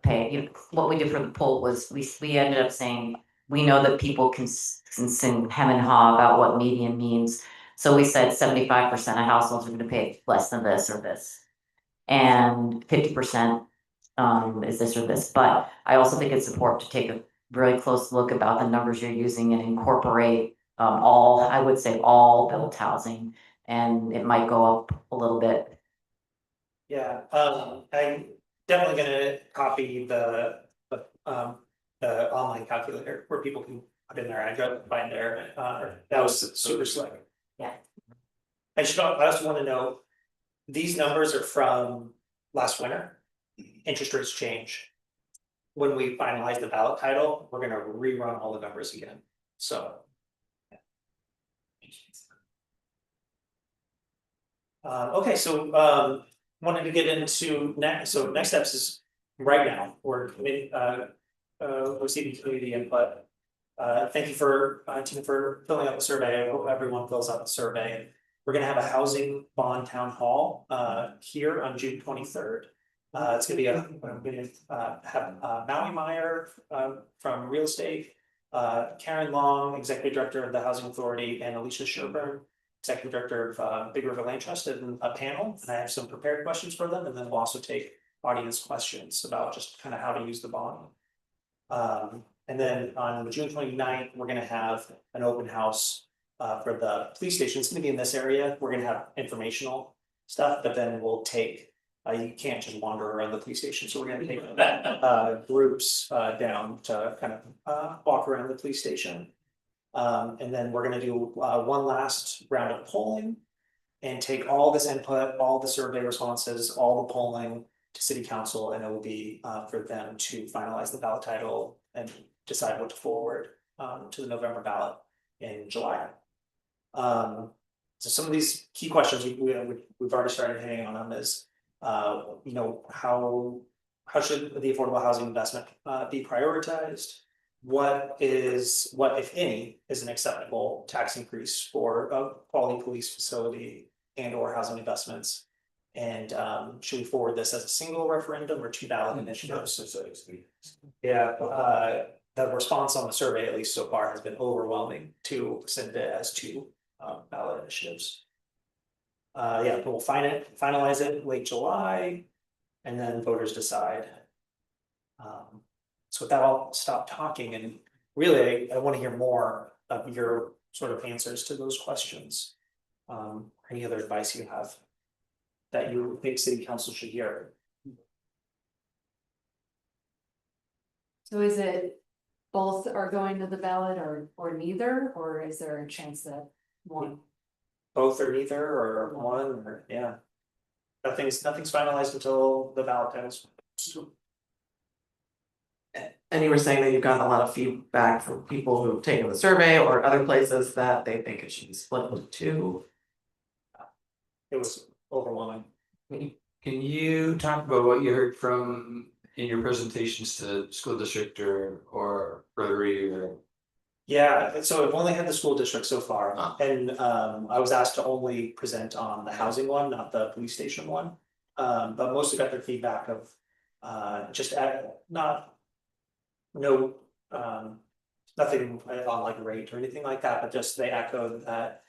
pay. You know, what we did for the poll was we ended up saying, we know that people can sing hem and haw about what median means. So we said 75% of households are gonna pay less than this or this. And 50% is this or this, but I also think it's important to take a really close look about the numbers you're using and incorporate all, I would say all built housing, and it might go up a little bit. Yeah, I'm definitely gonna copy the online calculator where people can put in their address and find their, that was super slick. Yeah. I also wanna know, these numbers are from last winter, interest rates change. When we finalize the ballot title, we're gonna rerun all the numbers again, so. Okay, so wanted to get into next steps is right now, we're receiving community input. Thank you for Tina for filling out the survey. I hope everyone fills out the survey. We're gonna have a housing bond town hall here on June 23rd. It's gonna be I'm gonna have Maui Meyer from real estate, Karen Long, executive director of the Housing Authority, and Alicia Sherburne, executive director of Big River Land Trust, and a panel. And I have some prepared questions for them, and then we'll also take audience questions about just kind of how to use the bond. And then on June 29th, we're gonna have an open house for the police station. It's gonna be in this area. We're gonna have informational stuff, but then we'll take, you can't just wander around the police station, so we're gonna take groups down to kind of walk around the police station. And then we're gonna do one last round of polling and take all this input, all the survey responses, all the polling to city council, and it will be for them to finalize the ballot title and decide what to forward to the November ballot in July. So some of these key questions we've already started hitting on them is, you know, how should the affordable housing investment be prioritized? What if any, is an acceptable tax increase for a quality police facility and or housing investments? And should we forward this as a single referendum or two ballot initiatives? Yeah, the response on the survey, at least so far, has been overwhelming to send it as two ballot initiatives. Yeah, we'll finalize it late July, and then voters decide. So with that, I'll stop talking, and really, I want to hear more of your sort of answers to those questions. Any other advice you have that you think city council should hear? So is it both are going to the ballot or neither, or is there a chance that one? Both or neither, or one, or, yeah. Nothing's finalized until the ballot ends. And you were saying that you've gotten a lot of feedback from people who've taken the survey or other places that they think it should be split into two. It was overwhelming. Can you talk about what you heard from in your presentations to school district or Rotary or? Yeah, so I've only had the school district so far, Ah. and I was asked to only present on the housing one, not the police station one. But mostly got their feedback of just not no nothing on like rate or anything like that, but just they echoed that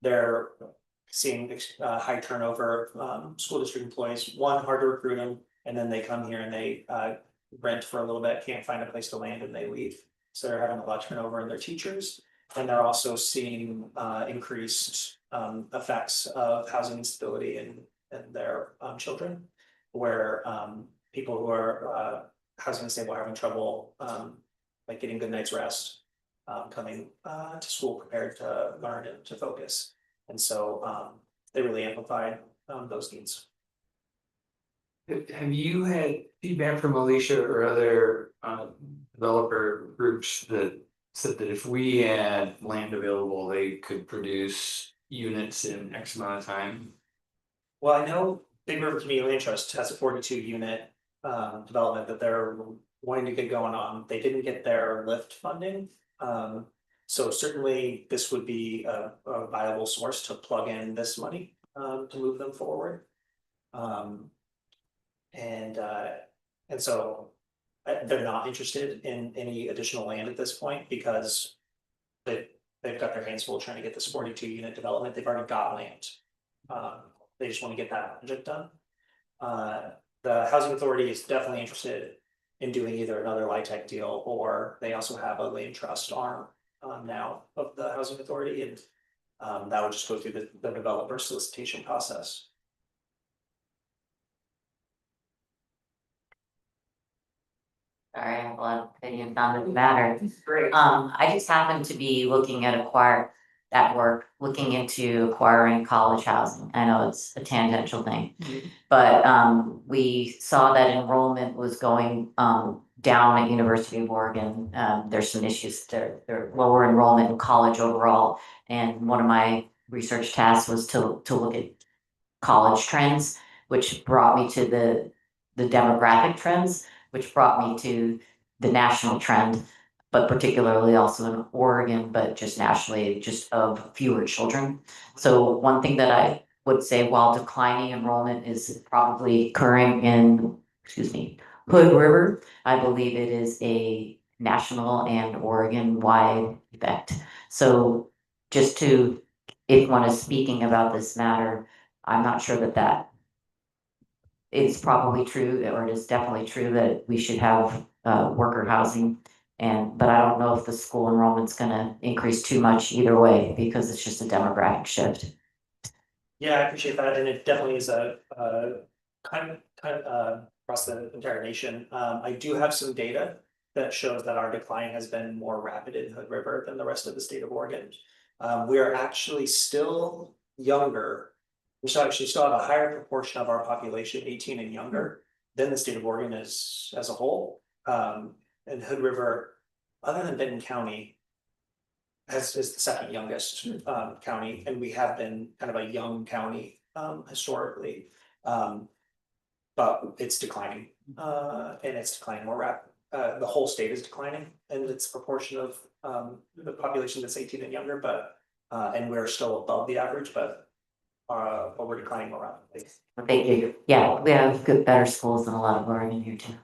they're seeing high turnover of school district employees. One, hard to recruit them, and then they come here and they rent for a little bit, can't find a place to land, and they leave. So they're having a lot of turnover in their teachers, and they're also seeing increased effects of housing instability in their children, where people who are housing unstable are having trouble like getting good night's rest, coming to school prepared to learn and to focus. And so they really amplified those needs. Have you had feedback from Alicia or other developer groups that said that if we had land available, they could produce units in X amount of time? Well, I know Big River Community Land Trust has a 42 unit development that they're wanting to get going on. They didn't get their lift funding. So certainly this would be a viable source to plug in this money to move them forward. And so they're not interested in any additional land at this point because they've got their hands full trying to get this 42 unit development. They've already got land. They just want to get that project done. The housing authority is definitely interested in doing either another LIHTC deal, or they also have a land trust arm now of the housing authority, and that would just go through the developer solicitation process. Sorry, I have a lot of opinions on this matter. Great. I just happened to be looking into acquiring college housing. I know it's a tangential thing. But we saw that enrollment was going down at University of Oregon. There's some issues there, lower enrollment in college overall. And one of my research tasks was to look at college trends, which brought me to the demographic trends, which brought me to the national trend, but particularly also in Oregon, but just nationally, just of fewer children. So one thing that I would say, while declining enrollment is probably occurring in, Hood River, I believe it is a national and Oregon-wide effect. So just to, if one is speaking about this matter, I'm not sure that it's probably true, or it is definitely true that we should have worker housing. But I don't know if the school enrollment's gonna increase too much either way, because it's just a demographic shift. Yeah, I appreciate that, and it definitely is a kind of across the entire nation. I do have some data that shows that our decline has been more rapid in Hood River than the rest of the state of Oregon. We are actually still younger. We still have a higher proportion of our population 18 and younger than the state of Oregon is as a whole. And Hood River, other than Benton County, is the second youngest county, and we have been kind of a young county historically. But it's declining, and it's declining more rapid. The whole state is declining, and it's a proportion of the population that's 18 and younger, but and we're still above the average, but we're declining more rapidly. Thank you. Yeah, we have better schools than a lot of Oregon here too.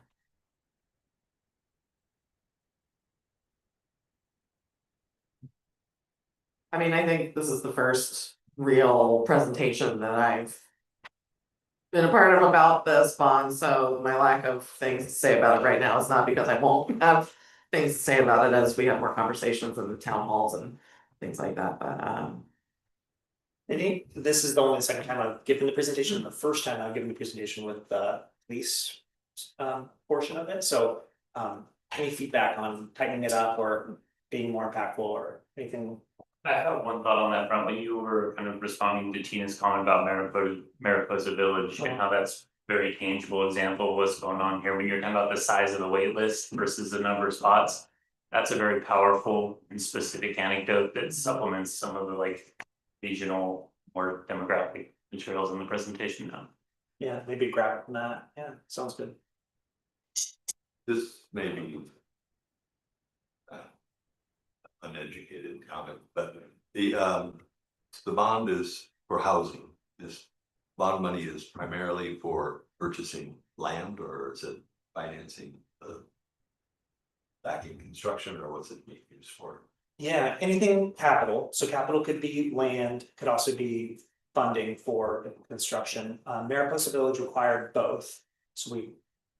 I mean, I think this is the first real presentation that I've been a part of about this bond, so my lack of things to say about it right now is not because I won't have things to say about it as we have more conversations in the town halls and things like that, but I think this is the only second time I've given the presentation. The first time I've given the presentation with the police portion of it, so any feedback on tightening it up or being more impactful or anything? I have one thought on that front, when you were kind of responding to Tina's comment about Mariposa Village and how that's very tangible example of what's going on here, when you're talking about the size of the wait list versus the number of spots. That's a very powerful and specific anecdote that supplements some of the like regional or demographic materials in the presentation now. Yeah, maybe grab from that. Yeah, sounds good. This may be uneducated comment, but the bond is for housing. This bond money is primarily for purchasing land, or is it financing the backing construction, or what's it being used for? Yeah, anything capital, so capital could be land, could also be funding for construction. Mariposa Village required both, so we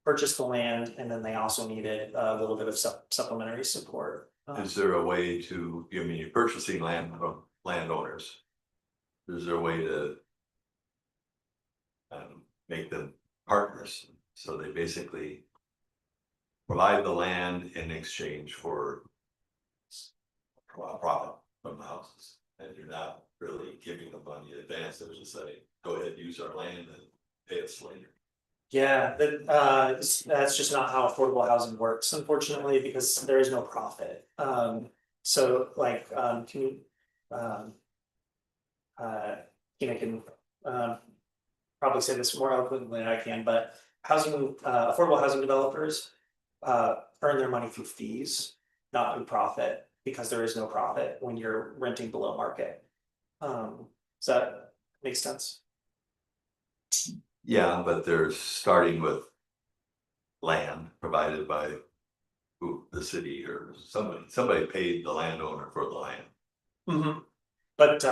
purchased the land and then they also needed a little bit of supplementary support. Is there a way to, I mean, you're purchasing land from landowners? Is there a way to make them partners? So they basically provide the land in exchange for a profit from the houses, and you're not really giving them money in advance. They're just say, go ahead, use our land and pay us later. Yeah, that's just not how affordable housing works, unfortunately, because there is no profit. So like, can you, Tina can, probably say this more eloquently than I can, but affordable housing developers, earn their money through fees, not through profit, because there is no profit when you're renting below market. Does that make sense? Yeah, but they're starting with land provided by the city or somebody paid the landowner for the land. Mm-hmm. But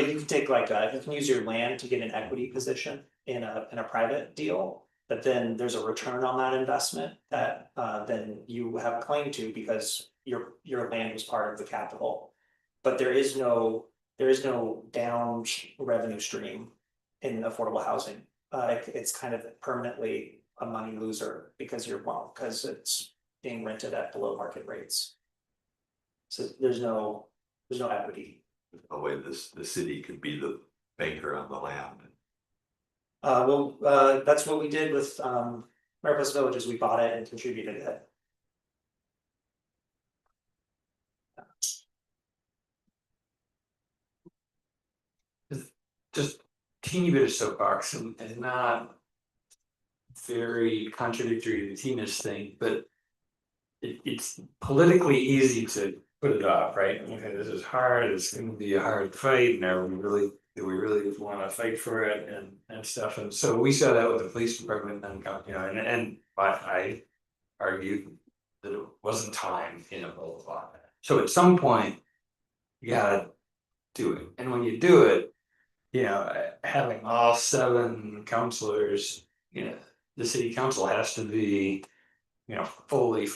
you can take you can use your land to get an equity position in a private deal, but then there's a return on that investment that then you have a claim to because your land was part of the capital. But there is no down revenue stream in affordable housing. It's kind of permanently a money loser because it's being rented at below market rates. So there's no equity. The way the city could be the banker on the land. That's what we did with Mariposa Village, is we bought it and contributed it. Just teeny bit of soapbox and not very contradictory to Tina's thing, but it's politically easy to put it off, right? Okay, this is hard, it's gonna be a hard fight, and do we really wanna fight for it and stuff, and so we saw that with the police department and, you know, and I argued that it wasn't time, you know, blah, blah, blah. So at some point, you gotta do it, and when you do it, you know, having all 7 counselors, you know, the city council has to be, you know, fully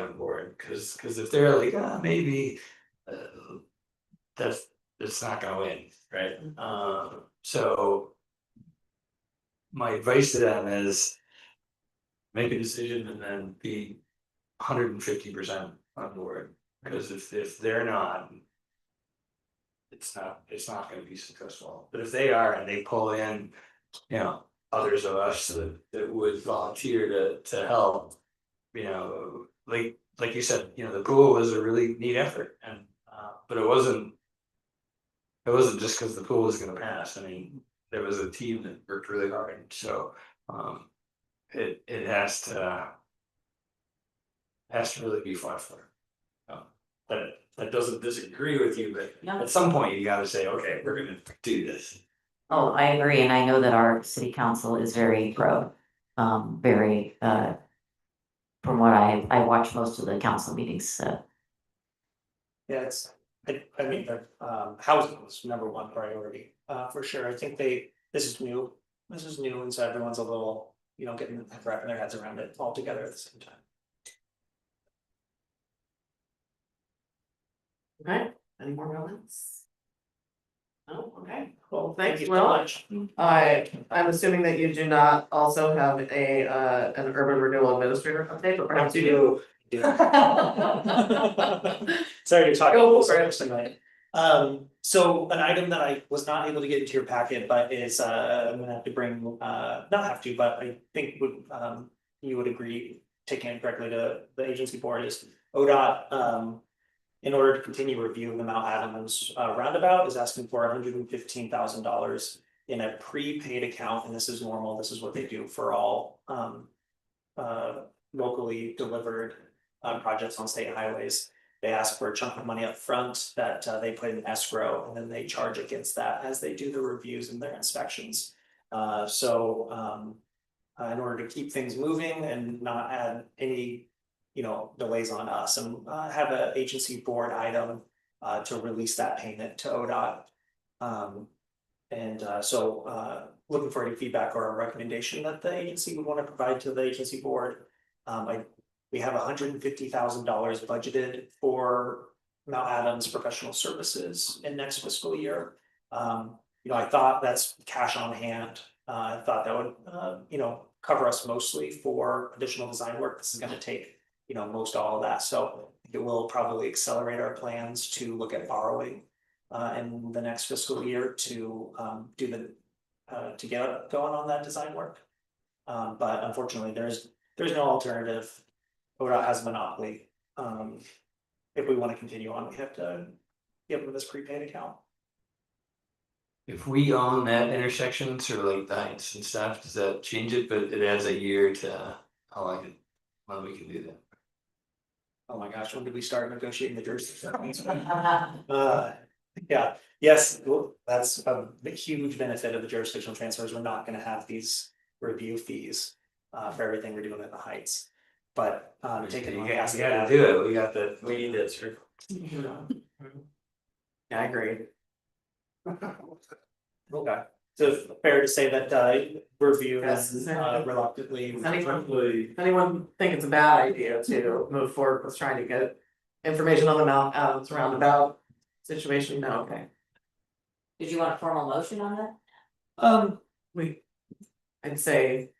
on board, because if they're like, maybe that's not gonna win, right? So my advice to them is make a decision and then be 150% on board, because if they're not, it's not gonna be successful. But if they are and they pull in, you know, others of us that would volunteer to help, you know, like you said, you know, the pool was a really neat effort, and but it wasn't just because the pool was gonna pass. I mean, there was a team that worked really hard, so it has to really be fun for them. That doesn't disagree with you, but No. at some point you gotta say, okay, we're gonna do this. Oh, I agree, and I know that our city council is very pro, very, from what I watch most of the council meetings, so. Yeah, I mean, housing was number one priority, for sure, I think this is new. And so everyone's a little, getting wrapping their heads around it all together at the same time. Okay, any more comments? No, okay, well, Thank thanks, you so Will. much. I'm assuming that you do not also have an urban renewal administrator update, but perhaps you do. Sorry to talk Go about for it. this tonight. So an item that I was not able to get into your packet, but is, I'm gonna have to bring, not have to, but I think you would agree, taking it directly to the agency board is ODOT, in order to continue reviewing the Mount Adams roundabout, is asking for $115,000 in a prepaid account, and this is normal, this is what they do for all locally delivered projects on state highways. They ask for a chunk of money up front that they put in escrow, and then they charge against that as they do the reviews and their inspections. In order to keep things moving and not add any, delays on us, and have an agency board item to release that payment to ODOT. Looking for any feedback or a recommendation that the agency would want to provide to the agency board. We have $150,000 budgeted for Mount Adams professional services in next fiscal year. I thought that's cash on hand. I thought that would, cover us mostly for additional design work. This is gonna take, most all of that, so it will probably accelerate our plans to look at borrowing in the next fiscal year to to get going on that design work. But unfortunately, there's no alternative. ODOT has a monopoly. If we want to continue on, we have to give them this prepaid account. If we own that intersection, sort of like the heights and stuff, does that change it? But it adds a year to when we can do that. Oh my gosh, when did we start negotiating the jurisdiction? Yeah, yes, well, that's a huge benefit of the jurisdictional transfers. We're not gonna have these review fees for everything we're doing in the heights. But taking on gas. We gotta do it, we need that, sir. Yeah, I agree. Okay, so fair to say that review Yes. is reluctantly. Does anyone think it's a bad idea to move forward with trying to get information on the Mount Adams roundabout situation? No, okay. Did you want a formal motion on that? I'd say,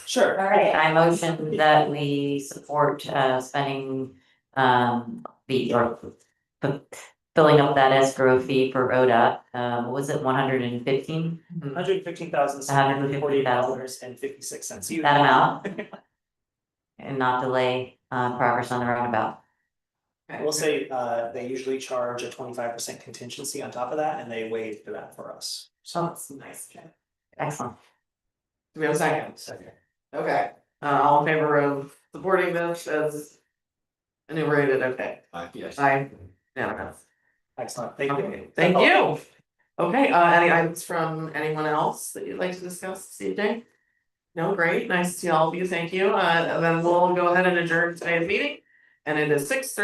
Sure. All right, I motion that we support spending filling up that escrow fee for ODOT. What was it, 115? $115,748.56. That amount. And not delay progress on the roundabout. I will say, they usually charge a 25% contingency on top of that, and they waive for that for us. oh, that's nice. Excellent. Do we have a second? Okay, all in favor of supporting this as enumerated, okay, Yes. unanimous. Excellent, thank you. Okay, thank you. Okay, any items from anyone else that you'd like to discuss this evening? No, great, nice to see all of you, thank you, and then we'll go ahead and adjourn today's meeting, and it is 6:30.